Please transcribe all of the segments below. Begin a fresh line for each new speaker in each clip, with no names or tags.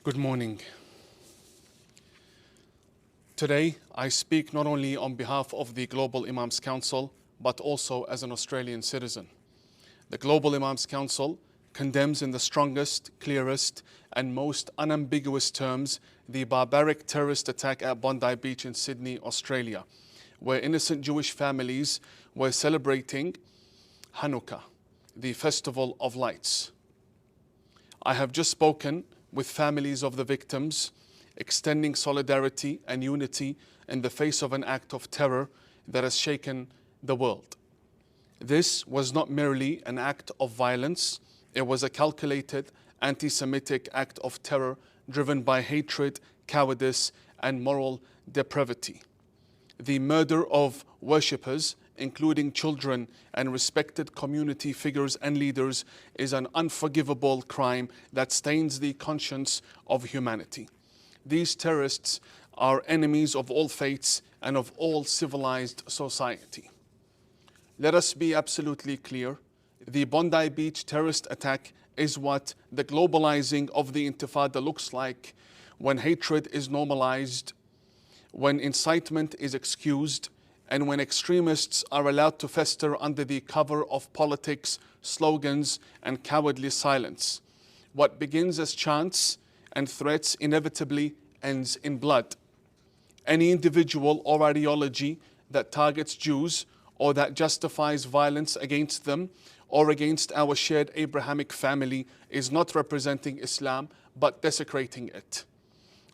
Good morning. Today, I speak not only on behalf of the Global Imams Council, but also as an Australian citizen. The Global Imams Council condemns in the strongest, clearest, and most unambiguous terms the barbaric terrorist attack at Bondi Beach in Sydney, Australia, where innocent Jewish families were celebrating Hanukkah, the festival of lights. I have just spoken with families of the victims, extending solidarity and unity in the face of an act of terror that has shaken the world. This was not merely an act of violence, it was a calculated anti-Semitic act of terror driven by hatred, cowardice, and moral depravity. The murder of worshippers, including children and respected community figures and leaders, is an unforgivable crime that stains the conscience of humanity. These terrorists are enemies of all faiths and of all civilized society. Let us be absolutely clear. The Bondi Beach terrorist attack is what the globalizing of the Intifada looks like when hatred is normalized, when incitement is excused, and when extremists are allowed to fester under the cover of politics, slogans, and cowardly silence. What begins as chants and threats inevitably ends in blood. Any individual or ideology that targets Jews or that justifies violence against them or against our shared Abrahamic family is not representing Islam, but desecrating it.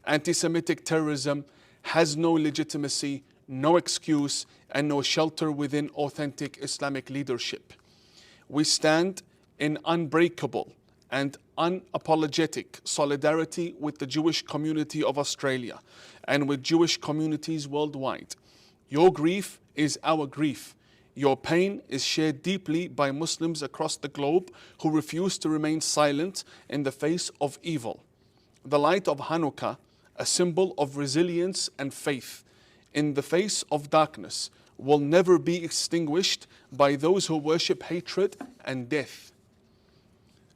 Anti-Semitic terrorism has no legitimacy, no excuse, and no shelter within authentic Islamic leadership. We stand in unbreakable and unapologetic solidarity with the Jewish community of Australia and with Jewish communities worldwide. Your grief is our grief. Your pain is shared deeply by Muslims across the globe who refuse to remain silent in the face of evil. The light of Hanukkah, a symbol of resilience and faith in the face of darkness, will never be extinguished by those who worship hatred and death.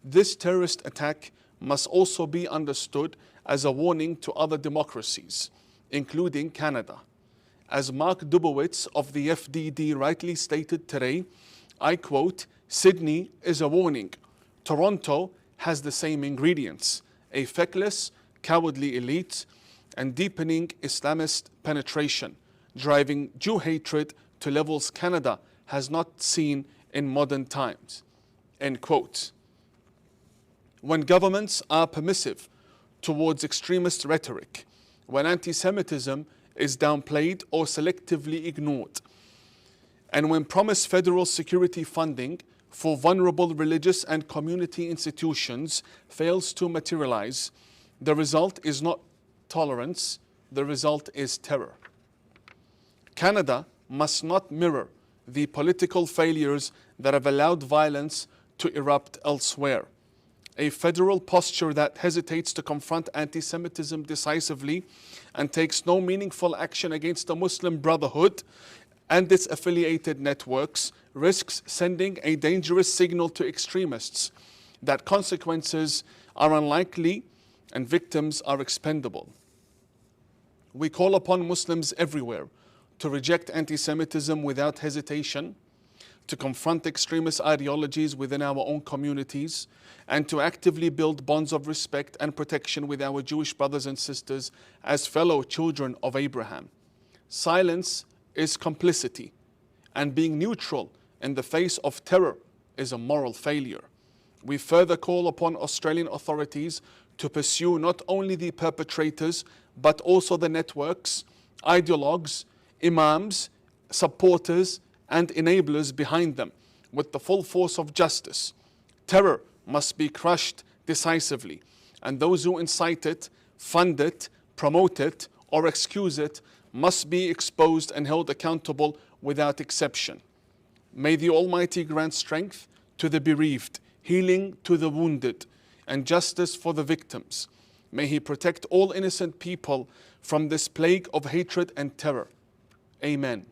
This terrorist attack must also be understood as a warning to other democracies, including Canada. As Mark Dubowitz of the FDD rightly stated today, I quote, "Sydney is a warning. Toronto has the same ingredients: a feckless, cowardly elite and deepening Islamist penetration, driving Jew hatred to levels Canada has not seen in modern times." End quote. When governments are permissive towards extremist rhetoric, when anti-Semitism is downplayed or selectively ignored, and when promised federal security funding for vulnerable religious and community institutions fails to materialize, the result is not tolerance, the result is terror. Canada must not mirror the political failures that have allowed violence to erupt elsewhere. A federal posture that hesitates to confront anti-Semitism decisively and takes no meaningful action against the Muslim Brotherhood and its affiliated networks risks sending a dangerous signal to extremists that consequences are unlikely and victims are expendable. We call upon Muslims everywhere to reject anti-Semitism without hesitation, to confront extremist ideologies within our own communities, and to actively build bonds of respect and protection with our Jewish brothers and sisters as fellow children of Abraham. Silence is complicity, and being neutral in the face of terror is a moral failure. We further call upon Australian authorities to pursue not only the perpetrators, but also the networks, ideologues, Imams, supporters, and enablers behind them with the full force of justice. Terror must be crushed decisively, and those who incite it, fund it, promote it, or excuse it must be exposed and held accountable without exception. May the Almighty grant strength to the bereaved, healing to the wounded, and justice for the victims. May He protect all innocent people from this plague of hatred and terror. Amen.